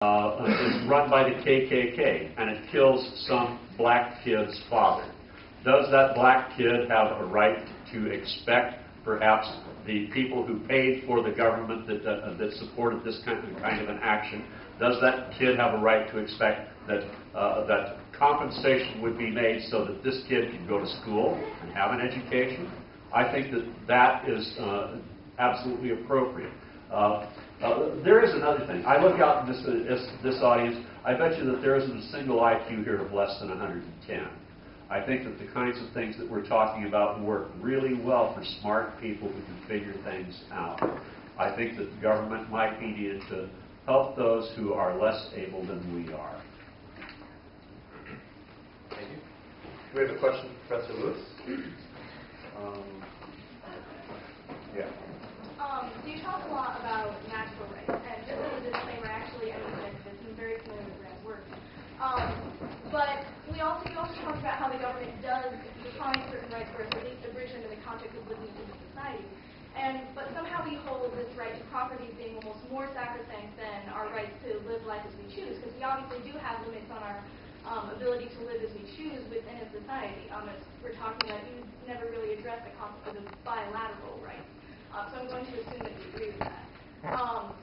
is run by the KKK, and it kills some black kid's father. Does that black kid have a right to expect, perhaps, the people who paid for the government that supported this kind of an action, does that kid have a right to expect that that compensation would be made so that this kid can go to school and have an education? I think that that is absolutely appropriate. There is another thing. I look out in this audience, I bet you that there isn't a single IQ here of less than 110. I think that the kinds of things that we're talking about work really well for smart people who can figure things out. I think that the government might be needed to help those who are less able than we are. Thank you. We have a question for Professor Lewis. Yeah. You talk a lot about natural rights, and just as a disclaimer, actually, I'm very familiar with that work. But you also talk about how the government does define certain rights for us, at least abridged in the context of living in a society. But somehow we hold this right to property as being almost more sacrosanct than our rights to live life as we choose, because we obviously do have limits on our ability to live as we choose within a society. As we're talking about, you never really address the concept of bilateral rights. So I'm going to assume that you agree with that.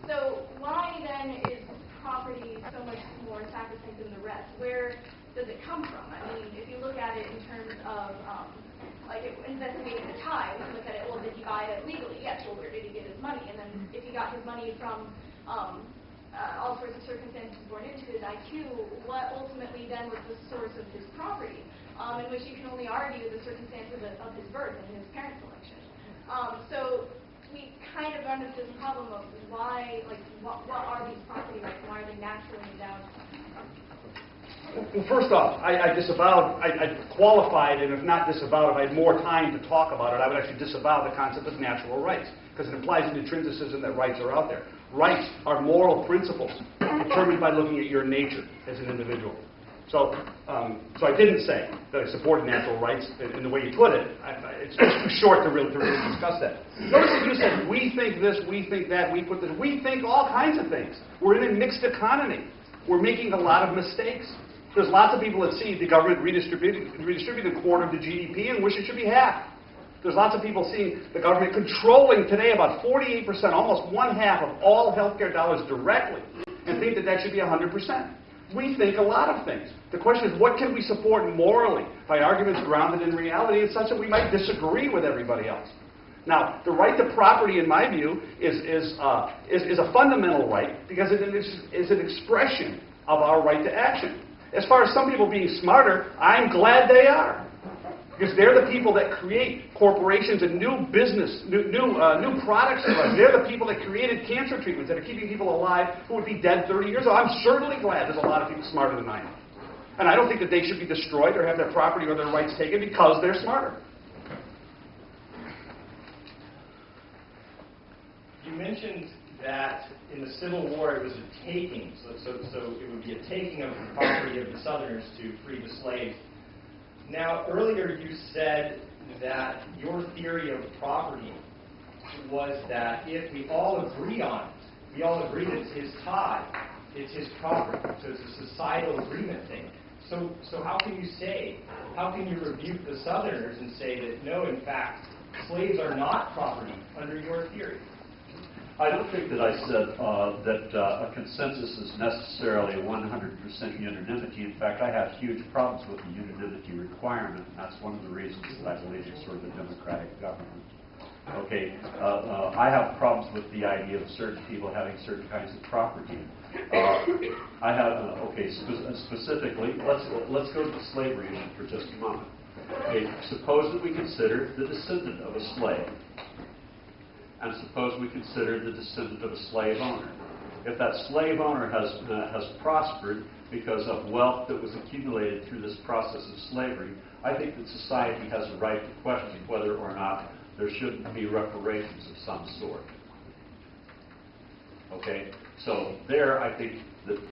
So why then is property so much more sacrosanct than the rest? Where does it come from? I mean, if you look at it in terms of like investigating the tie, we can look at it, well, did he buy it legally? Yes. Well, where did he get his money? And then if he got his money from all sorts of circumstances born into his IQ, what ultimately then was the source of his property, in which you can only argue the circumstances of his birth and his parent selection. So we kind of run into this problem of why, like, what are these property rights? Why are they naturally endowed? Well, first off, I disavowed, I qualified, and if not disavowed, if I had more time to talk about it, I would actually disavow the concept of natural rights, because it implies an intrinsicism that rights are out there. Rights are moral principles determined by looking at your nature as an individual. So I didn't say that I supported natural rights in the way you put it. It's too short to really discuss that. Notice that you said, we think this, we think that, we put this. We think all kinds of things. We're in a mixed economy. We're making a lot of mistakes. There's lots of people that see the government redistributing a quarter of the GDP and wish it should be half. There's lots of people seeing the government controlling today about 48%, almost one half of all healthcare dollars directly, and think that that should be 100%. We think a lot of things. The question is, what can we support morally by arguments grounded in reality and such that we might disagree with everybody else? Now, the right to property, in my view, is a fundamental right because it is an expression of our right to action. As far as some people being smarter, I'm glad they are. Because they're the people that create corporations and new business, new products for us. They're the people that created cancer treatments that are keeping people alive who would be dead 30 years ago. I'm certainly glad there's a lot of people smarter than I am. And I don't think that they should be destroyed or have their property or their rights taken because they're smarter. You mentioned that in the Civil War it was a taking, so it would be a taking of the property of the Southerners to free the slaves. Now, earlier you said that your theory of property was that if we all agree on it, we all agree that it's his tie, it's his property, so it's a societal agreement thing. So how can you rebuke the Southerners and say that no, in fact, slaves are not property under your theory? I don't think that I said that a consensus is necessarily 100% unanimity. In fact, I have huge problems with the unanimity requirement, and that's one of the reasons that I believe it's sort of a democratic government. Okay, I have problems with the idea of certain people having certain kinds of property. I have, specifically, let's go to the slavery issue for just a moment. Okay, suppose that we consider the descendant of a slave. And suppose we consider the descendant of a slave owner. If that slave owner has prospered because of wealth that was accumulated through this process of slavery, I think that society has a right to question whether or not there shouldn't be reparations of some sort. Okay? So there, I think that